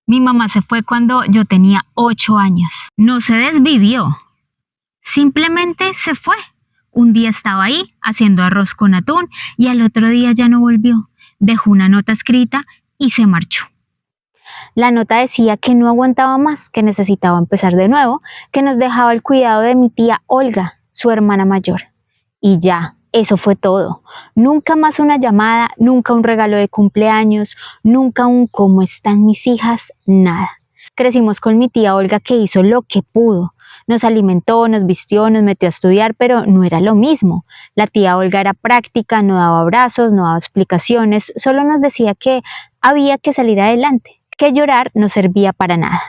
Mi mamá se fue cuando yo tenía 8 años. No se desvivió, simplemente se fue. Un día estaba ahí haciendo arroz con atún y al otro día ya no volvió. Dejó una nota escrita y se marchó. La nota decía que no aguantaba más, que necesitaba empezar de nuevo, que nos dejaba el cuidado de mi tía Olga, su hermana mayor. Y ya, eso fue todo. Nunca más una llamada, nunca un regalo de cumpleaños, nunca un ¿cómo están mis hijas? Nada. Crecimos con mi tía Olga, que hizo lo que pudo. Nos alimentó, nos vistió, nos metió a estudiar, pero no era lo mismo. La tía Olga era práctica, no daba abrazos, no daba explicaciones, solo nos decía que había que salir adelante, que llorar no servía para nada.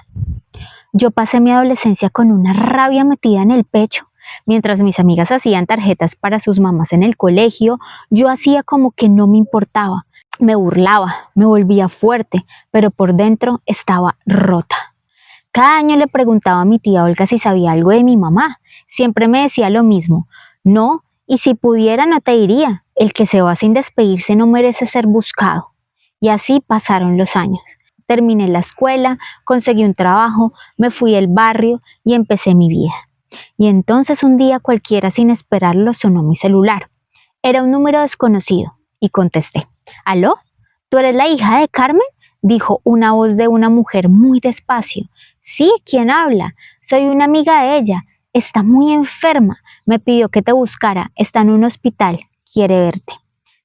Yo pasé mi adolescencia con una rabia metida en el pecho. Mientras mis amigas hacían tarjetas para sus mamás en el colegio, yo hacía como que no me importaba. Me burlaba, me volvía fuerte, pero por dentro estaba rota. Cada año le preguntaba a mi tía Olga si sabía algo de mi mamá. Siempre me decía lo mismo: no, y si pudiera no te diría. El que se va sin despedirse no merece ser buscado. Y así pasaron los años. Terminé la escuela, conseguí un trabajo, me fui del barrio y empecé mi vida. Y entonces un día cualquiera, sin esperarlo, sonó mi celular. Era un número desconocido y contesté. ¿Aló? ¿Tú eres la hija de Carmen?, dijo una voz de una mujer muy despacio. Sí, ¿quién habla? Soy una amiga de ella. Está muy enferma. Me pidió que te buscara. Está en un hospital. Quiere verte.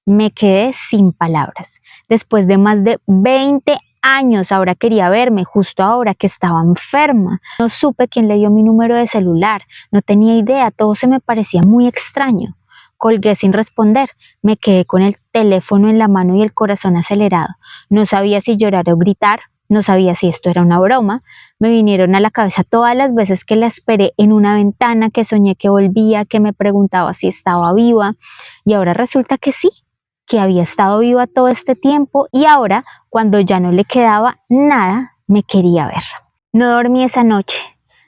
Me quedé sin palabras. Después de más de 20 años, ahora quería verme, justo ahora que estaba enferma. No supe quién le dio mi número de celular. No tenía idea. Todo se me parecía muy extraño. Colgué sin responder. Me quedé con el teléfono en la mano y el corazón acelerado. No sabía si llorar o gritar. No sabía si esto era una broma. Me vinieron a la cabeza todas las veces que la esperé en una ventana, que soñé que volvía, que me preguntaba si estaba viva. Y ahora resulta que sí, que había estado viva todo este tiempo, y ahora, cuando ya no le quedaba nada, me quería ver. No dormí esa noche.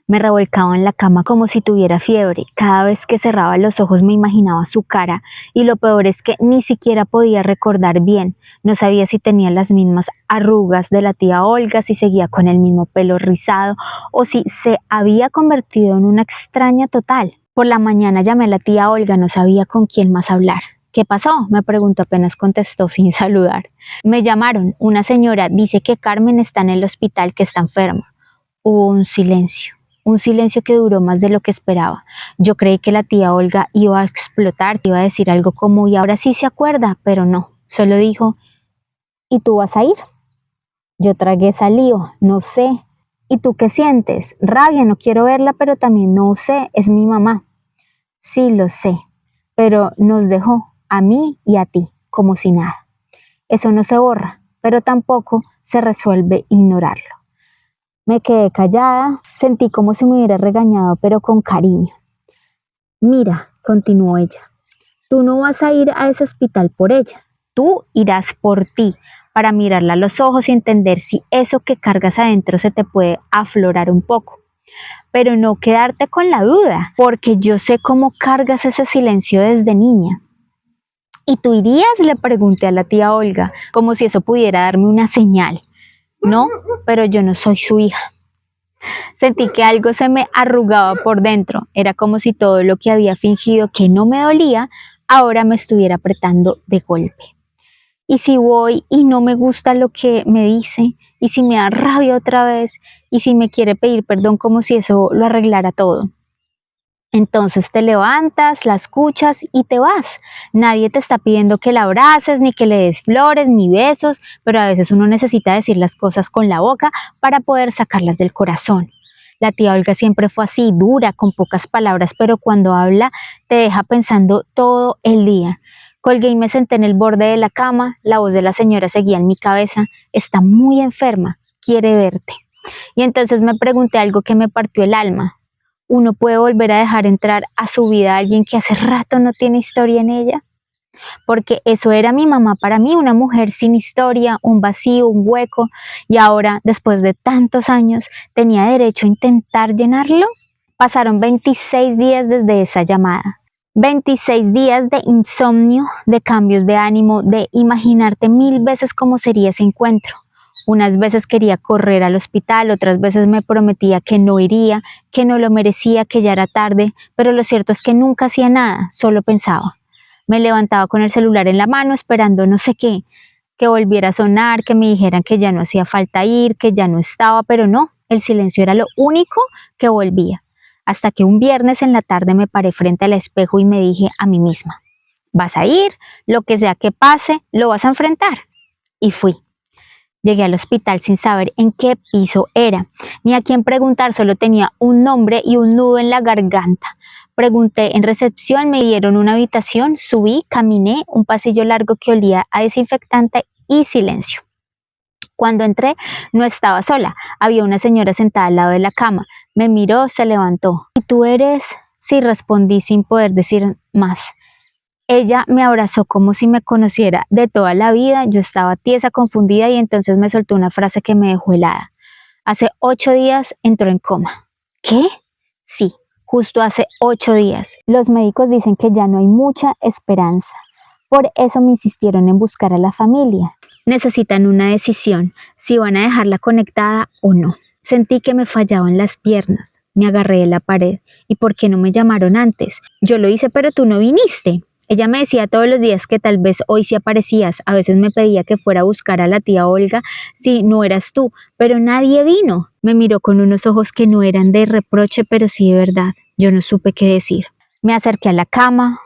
Me revolcaba en la cama como si tuviera fiebre. Cada vez que cerraba los ojos me imaginaba su cara, y lo peor es que ni siquiera podía recordar bien. No sabía si tenía las mismas arrugas de la tía Olga, si seguía con el mismo pelo rizado o si se había convertido en una extraña total. Por la mañana llamé a la tía Olga, no sabía con quién más hablar. ¿Qué pasó?, me preguntó apenas contestó sin saludar. Me llamaron. Una señora dice que Carmen está en el hospital, que está enferma. Hubo un silencio que duró más de lo que esperaba. Yo creí que la tía Olga iba a explotar, que iba a decir algo como «y ahora sí se acuerda», pero no. Solo dijo «¿y tú vas a ir?». Yo tragué saliva, no sé. ¿Y tú qué sientes? Rabia, no quiero verla, pero también no sé, es mi mamá. Sí, lo sé, pero nos dejó, a mí y a ti, como si nada. Eso no se borra, pero tampoco se resuelve ignorarlo. Me quedé callada, sentí como si me hubiera regañado, pero con cariño. Mira, continuó ella, tú no vas a ir a ese hospital por ella, tú irás por ti, para mirarla a los ojos y entender si eso que cargas adentro se te puede aflorar un poco. Pero no quedarte con la duda, porque yo sé cómo cargas ese silencio desde niña. ¿Y tú irías?, le pregunté a la tía Olga, como si eso pudiera darme una señal. No, pero yo no soy su hija. Sentí que algo se me arrugaba por dentro. Era como si todo lo que había fingido que no me dolía, ahora me estuviera apretando de golpe. ¿Y si voy y no me gusta lo que me dice? ¿Y si me da rabia otra vez? ¿Y si me quiere pedir perdón como si eso lo arreglara todo? Entonces te levantas, la escuchas y te vas. Nadie te está pidiendo que la abraces, ni que le des flores, ni besos, pero a veces uno necesita decir las cosas con la boca para poder sacarlas del corazón. La tía Olga siempre fue así, dura, con pocas palabras, pero cuando habla te deja pensando todo el día. Colgué y me senté en el borde de la cama. La voz de la señora seguía en mi cabeza. Está muy enferma, quiere verte. Y entonces me pregunté algo que me partió el alma. ¿Uno puede volver a dejar entrar a su vida a alguien que hace rato no tiene historia en ella? Porque eso era mi mamá para mí, una mujer sin historia, un vacío, un hueco, y ahora, después de tantos años, ¿tenía derecho a intentar llenarlo? Pasaron 26 días desde esa llamada. 26 días de insomnio, de cambios de ánimo, de imaginarte 1000 veces cómo sería ese encuentro. Unas veces quería correr al hospital, otras veces me prometía que no iría, que no lo merecía, que ya era tarde, pero lo cierto es que nunca hacía nada, solo pensaba. Me levantaba con el celular en la mano esperando no sé qué, que volviera a sonar, que me dijeran que ya no hacía falta ir, que ya no estaba, pero no, el silencio era lo único que volvía. Hasta que un viernes en la tarde me paré frente al espejo y me dije a mí misma, vas a ir, lo que sea que pase, lo vas a enfrentar. Y fui. Llegué al hospital sin saber en qué piso era, ni a quién preguntar, solo tenía un nombre y un nudo en la garganta. Pregunté en recepción, me dieron una habitación, subí, caminé, un pasillo largo que olía a desinfectante y silencio. Cuando entré, no estaba sola, había una señora sentada al lado de la cama. Me miró, se levantó. ¿Y tú eres? Sí, respondí sin poder decir más. Ella me abrazó como si me conociera de toda la vida, yo estaba tiesa, confundida y entonces me soltó una frase que me dejó helada. Hace 8 días entró en coma. ¿Qué? Sí, justo hace 8 días. Los médicos dicen que ya no hay mucha esperanza. Por eso me insistieron en buscar a la familia. Necesitan una decisión, si van a dejarla conectada o no. Sentí que me fallaban las piernas. Me agarré de la pared. ¿Y por qué no me llamaron antes? Yo lo hice, pero tú no viniste. Ella me decía todos los días que tal vez hoy sí aparecías, a veces me pedía que fuera a buscar a la tía Olga si no eras tú, pero nadie vino. Me miró con unos ojos que no eran de reproche, pero sí de verdad. Yo no supe qué decir. Me acerqué a la cama,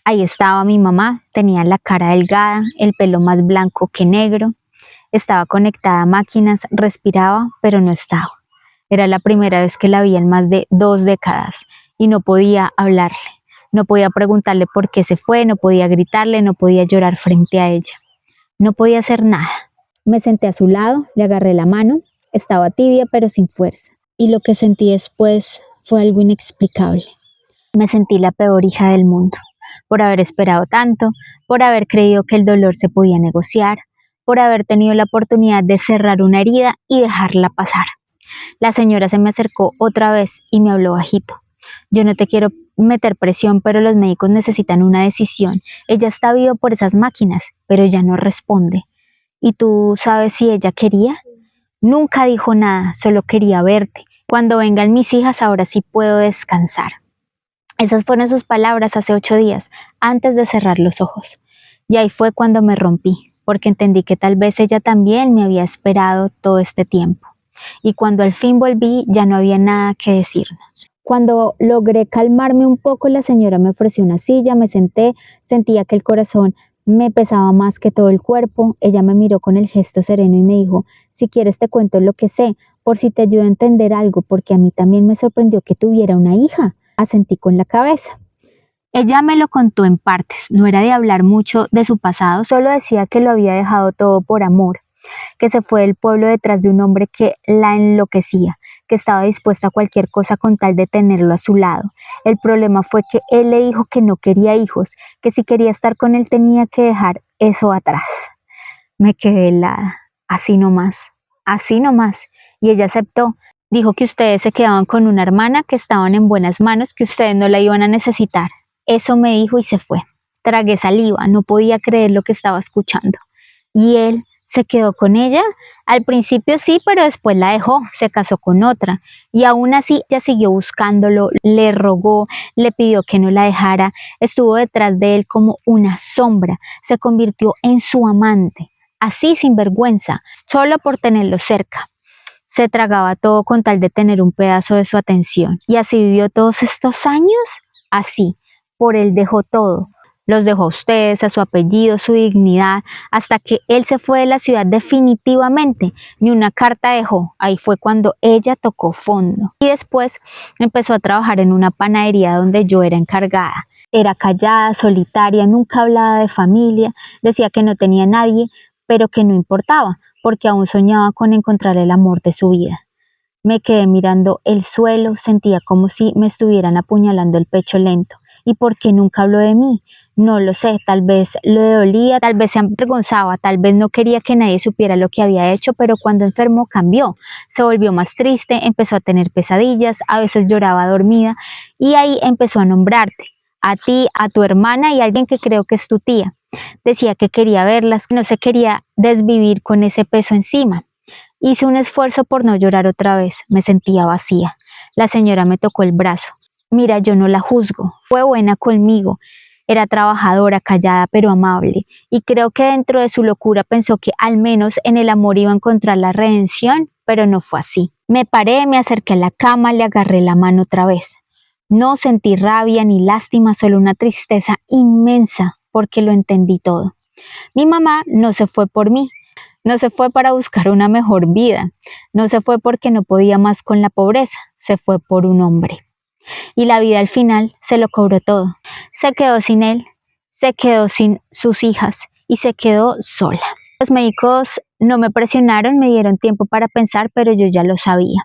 ahí estaba mi mamá, tenía la cara delgada, el pelo más blanco que negro, estaba conectada a máquinas, respiraba, pero no estaba. Era la primera vez que la veía en más de 2 décadas y no podía hablarle. No podía preguntarle por qué se fue, no podía gritarle, no podía llorar frente a ella. No podía hacer nada. Me senté a su lado, le agarré la mano, estaba tibia pero sin fuerza. Y lo que sentí después fue algo inexplicable. Me sentí la peor hija del mundo, por haber esperado tanto, por haber creído que el dolor se podía negociar, por haber tenido la oportunidad de cerrar una herida y dejarla pasar. La señora se me acercó otra vez y me habló bajito. Yo no te quiero meter presión, pero los médicos necesitan una decisión. Ella está viva por esas máquinas, pero ya no responde. ¿Y tú sabes si ella quería? Nunca dijo nada, solo quería verte. Cuando vengan mis hijas, ahora sí puedo descansar. Esas fueron sus palabras hace 8 días, antes de cerrar los ojos. Y ahí fue cuando me rompí, porque entendí que tal vez ella también me había esperado todo este tiempo. Y cuando al fin volví, ya no había nada que decirnos. Cuando logré calmarme un poco, la señora me ofreció una silla, me senté, sentía que el corazón me pesaba más que todo el cuerpo. Ella me miró con el gesto sereno y me dijo, si quieres te cuento lo que sé, por si te ayuda a entender algo, porque a mí también me sorprendió que tuviera una hija. Asentí con la cabeza. Ella me lo contó en partes, no era de hablar mucho de su pasado, solo decía que lo había dejado todo por amor, que se fue del pueblo detrás de un hombre que la enloquecía, que estaba dispuesta a cualquier cosa con tal de tenerlo a su lado. El problema fue que él le dijo que no quería hijos, que si quería estar con él tenía que dejar eso atrás. Me quedé helada, así nomás, y ella aceptó. Dijo que ustedes se quedaban con una hermana, que estaban en buenas manos, que ustedes no la iban a necesitar. Eso me dijo y se fue. Tragué saliva, no podía creer lo que estaba escuchando. ¿Y él se quedó con ella? Al principio sí, pero después la dejó, se casó con otra. Y aún así ella siguió buscándolo, le rogó, le pidió que no la dejara. Estuvo detrás de él como una sombra. Se convirtió en su amante, así sin vergüenza, solo por tenerlo cerca. Se tragaba todo con tal de tener un pedazo de su atención. Y así vivió todos estos años. Así, por él dejó todo. Los dejó a ustedes, a su apellido, su dignidad, hasta que él se fue de la ciudad definitivamente. Ni una carta dejó. Ahí fue cuando ella tocó fondo. Y después empezó a trabajar en una panadería donde yo era encargada. Era callada, solitaria, nunca hablaba de familia, decía que no tenía nadie, pero que no importaba, porque aún soñaba con encontrar el amor de su vida. Me quedé mirando el suelo, sentía como si me estuvieran apuñalando el pecho lento. ¿Y por qué nunca habló de mí? No lo sé, tal vez le dolía, tal vez se avergonzaba, tal vez no quería que nadie supiera lo que había hecho, pero cuando enfermó cambió, se volvió más triste, empezó a tener pesadillas, a veces lloraba dormida y ahí empezó a nombrarte, a ti, a tu hermana y a alguien que creo que es tu tía. Decía que quería verlas, que no se quería desvivir con ese peso encima. Hice un esfuerzo por no llorar otra vez, me sentía vacía. La señora me tocó el brazo. Mira, yo no la juzgo, fue buena conmigo. Era trabajadora, callada, pero amable, y creo que dentro de su locura pensó que al menos en el amor iba a encontrar la redención, pero no fue así. Me paré, me acerqué a la cama, le agarré la mano otra vez. No sentí rabia ni lástima, solo una tristeza inmensa, porque lo entendí todo. Mi mamá no se fue por mí, no se fue para buscar una mejor vida, no se fue porque no podía más con la pobreza, se fue por un hombre. Y la vida al final se lo cobró todo. Se quedó sin él, se quedó sin sus hijas y se quedó sola. Los médicos no me presionaron, me dieron tiempo para pensar, pero yo ya lo sabía.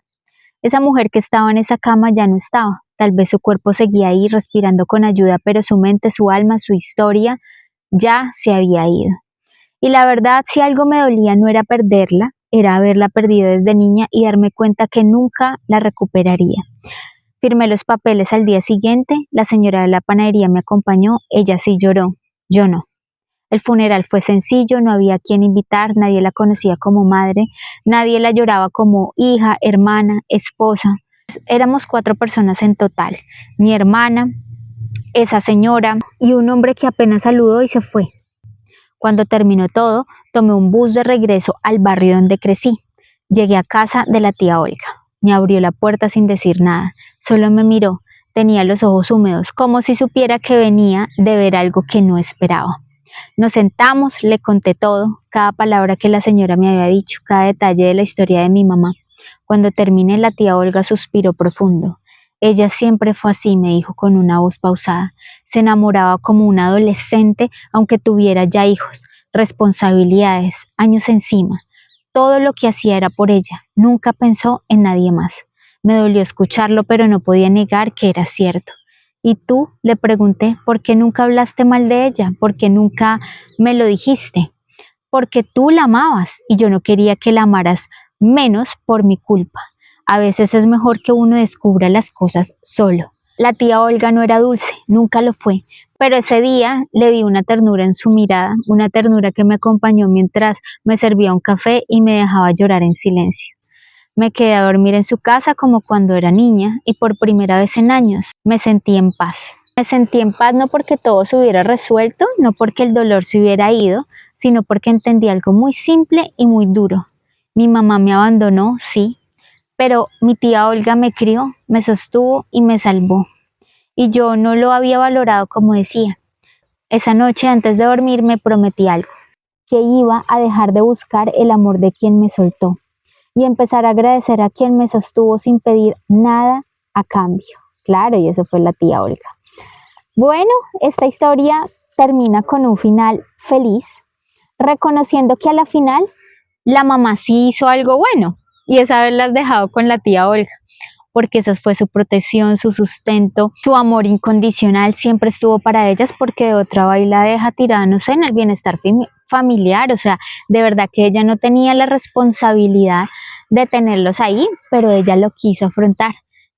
Esa mujer que estaba en esa cama ya no estaba. Tal vez su cuerpo seguía ahí respirando con ayuda, pero su mente, su alma, su historia ya se había ido. Y la verdad, si algo me dolía no era perderla, era haberla perdido desde niña y darme cuenta que nunca la recuperaría. Firmé los papeles al día siguiente, la señora de la panadería me acompañó, ella sí lloró, yo no. El funeral fue sencillo, no había a quien invitar, nadie la conocía como madre, nadie la lloraba como hija, hermana, esposa. Éramos 4 personas en total, mi hermana, esa señora y un hombre que apenas saludó y se fue. Cuando terminó todo, tomé un bus de regreso al barrio donde crecí. Llegué a casa de la tía Olga. Me abrió la puerta sin decir nada, solo me miró, tenía los ojos húmedos, como si supiera que venía de ver algo que no esperaba. Nos sentamos, le conté todo, cada palabra que la señora me había dicho, cada detalle de la historia de mi mamá. Cuando terminé, la tía Olga suspiró profundo. Ella siempre fue así, me dijo con una voz pausada. Se enamoraba como una adolescente, aunque tuviera ya hijos, responsabilidades, años encima. Todo lo que hacía era por ella, nunca pensó en nadie más. Me dolió escucharlo, pero no podía negar que era cierto. ¿Y tú? Le pregunté, ¿por qué nunca hablaste mal de ella? ¿Por qué nunca me lo dijiste? Porque tú la amabas y yo no quería que la amaras menos por mi culpa. A veces es mejor que uno descubra las cosas solo. La tía Olga no era dulce, nunca lo fue, pero ese día le vi una ternura en su mirada, una ternura que me acompañó mientras me servía un café y me dejaba llorar en silencio. Me quedé a dormir en su casa como cuando era niña y por primera vez en años me sentí en paz. Me sentí en paz no porque todo se hubiera resuelto, no porque el dolor se hubiera ido, sino porque entendí algo muy simple y muy duro. Mi mamá me abandonó, sí, pero mi tía Olga me crió, me sostuvo y me salvó. Y yo no lo había valorado como decía. Esa noche antes de dormir me prometí algo, que iba a dejar de buscar el amor de quien me soltó y empezar a agradecer a quien me sostuvo sin pedir nada a cambio. Claro, y eso fue la tía Olga. Bueno, esta historia termina con un final feliz, reconociendo que a la final la mamá sí hizo algo bueno y es haberlas dejado con la tía Olga, porque esa fue su protección, su sustento, su amor incondicional siempre estuvo para ellas, porque de otra va y la deja tirada, no sé, en el bienestar familiar, o sea, de verdad que ella no tenía la responsabilidad de tenerlos ahí, pero ella lo quiso afrontar,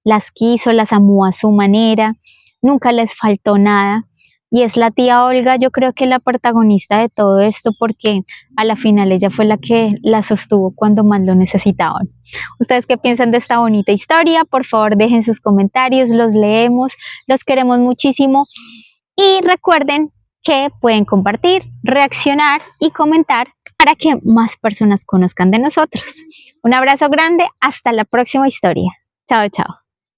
las quiso, las amó a su manera, nunca les faltó nada. Y es la tía Olga, yo creo que la protagonista de todo esto, porque a la final ella fue la que la sostuvo cuando más lo necesitaban. ¿Ustedes qué piensan de esta bonita historia? Por favor, dejen sus comentarios, los leemos, los queremos muchísimo. Y recuerden que pueden compartir, reaccionar y comentar para que más personas conozcan de nosotros. Un abrazo grande, hasta la próxima historia. Chao, chao.